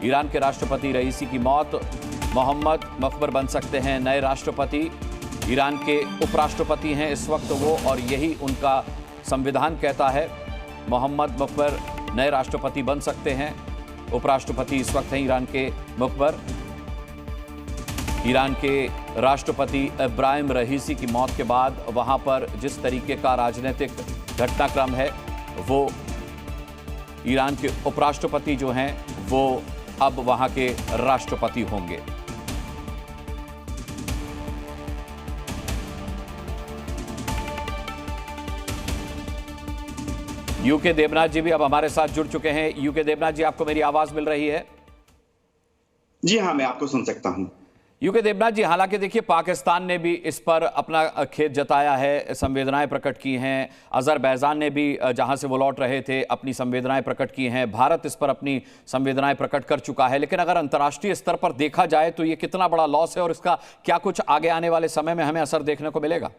Iran के राष्ट्रपति रईसी की मौत, मोहम्मद मकबर बन सकते हैं नए राष्ट्रपति। ईरान के उपराष्ट्रपति हैं इस वक्त वो, और यही उनका संविधान कहता है। मोहम्मद मकबर नए राष्ट्रपति बन सकते हैं। उपराष्ट्रपति इस वक्त हैं ईरान के मकबर। ईरान के राष्ट्रपति इब्राहिम रईसी की मौत के बाद वहां पर जिस तरीके का राजनीतिक घटनाक्रम है, वो ईरान के उपराष्ट्रपति जो हैं वो अब वहां के राष्ट्रपति होंगे। यूके देवनाथ जी भी अब हमारे साथ जुड़ चुके हैं। यूके देवनाथ जी, आपको मेरी आवाज मिल रही है? जी हाँ, मैं आपको सुन सकता हूं। यूके देवनाथ जी, हालांकि देखिए पाकिस्तान ने भी इस पर अपना खेद जताया है, संवेदनाएं प्रकट की हैं। अजरबैजान ने भी जहां से वो लौट रहे थे अपनी संवेदनाएं प्रकट की हैं। भारत इस पर अपनी संवेदनाएं प्रकट कर चुका है। लेकिन अगर अंतर्राष्ट्रीय स्तर पर देखा जाए तो ये कितना बड़ा लॉस है और इसका क्या कुछ आगे आने वाले समय में हमें असर देखने को मिलेगा?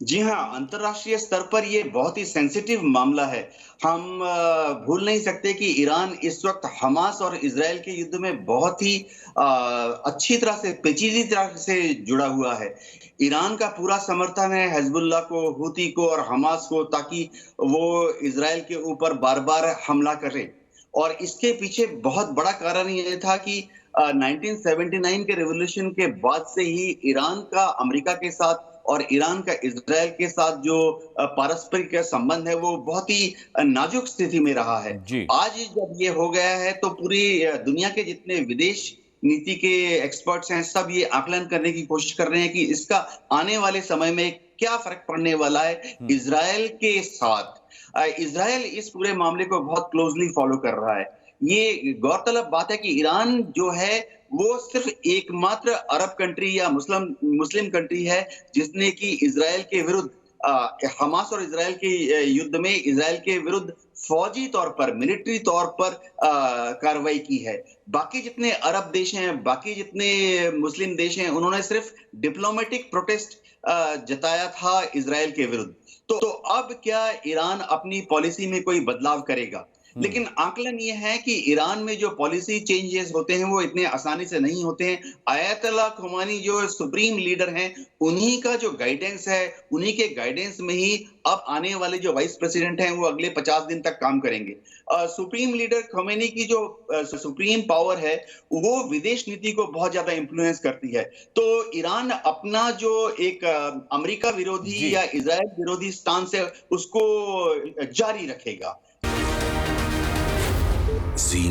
जी हाँ, अंतर्राष्ट्रीय स्तर पर यह बहुत ही सेंसिटिव मामला है। हम भूल नहीं सकते कि ईरान इस वक्त हमास और इजराइल के युद्ध में बहुत ही अच्छी तरह से, पेचीदी तरह से जुड़ा हुआ है। ईरान का पूरा समर्थन है हिजबुल्लाह को, हूती को और हमास को, ताकि वो इजराइल के ऊपर बार बार हमला करे। और इसके पीछे बहुत बड़ा कारण ये था कि 1979 के रेवोल्यूशन के बाद से ही ईरान का अमेरिका के साथ और ईरान का इजराइल के साथ जो पारस्परिक संबंध है वो बहुत ही नाजुक स्थिति में रहा है। आज जब ये हो गया है तो पूरी दुनिया के जितने विदेश नीति के एक्सपर्ट्स हैं, सब ये आकलन करने की कोशिश कर रहे हैं कि इसका आने वाले समय में क्या फर्क पड़ने वाला है इजराइल के साथ। इजराइल इस पूरे मामले को बहुत क्लोजली फॉलो कर रहा है। ये गौरतलब बात है कि ईरान जो है वो सिर्फ एकमात्र अरब कंट्री या मुस्लिम कंट्री है जिसने कि इजराइल के विरुद्ध, हमास और इजराइल के युद्ध में इजराइल के विरुद्ध फौजी तौर पर, मिलिट्री तौर पर कार्रवाई की है। बाकी जितने अरब देश हैं, बाकी जितने मुस्लिम देश हैं, उन्होंने सिर्फ डिप्लोमेटिक प्रोटेस्ट जताया था इजराइल के विरुद्ध। तो अब क्या ईरान अपनी पॉलिसी में कोई बदलाव करेगा? लेकिन आकलन यह है कि ईरान में जो पॉलिसी चेंजेस होते हैं वो इतने आसानी से नहीं होते हैं। आयतुल्लाह खुमैनी जो सुप्रीम लीडर हैं, उन्हीं का जो गाइडेंस है, उन्हीं के गाइडेंस में ही अब आने वाले जो वाइस प्रेसिडेंट हैं वो अगले 50 दिन तक काम करेंगे। सुप्रीम लीडर खुमैनी की जो सुप्रीम पावर है वो विदेश नीति को बहुत ज्यादा इंफ्लुएंस करती है। तो ईरान अपना जो एक अमेरिका विरोधी या इजराइल विरोधी स्टांस है उसको जारी रखेगा। Zee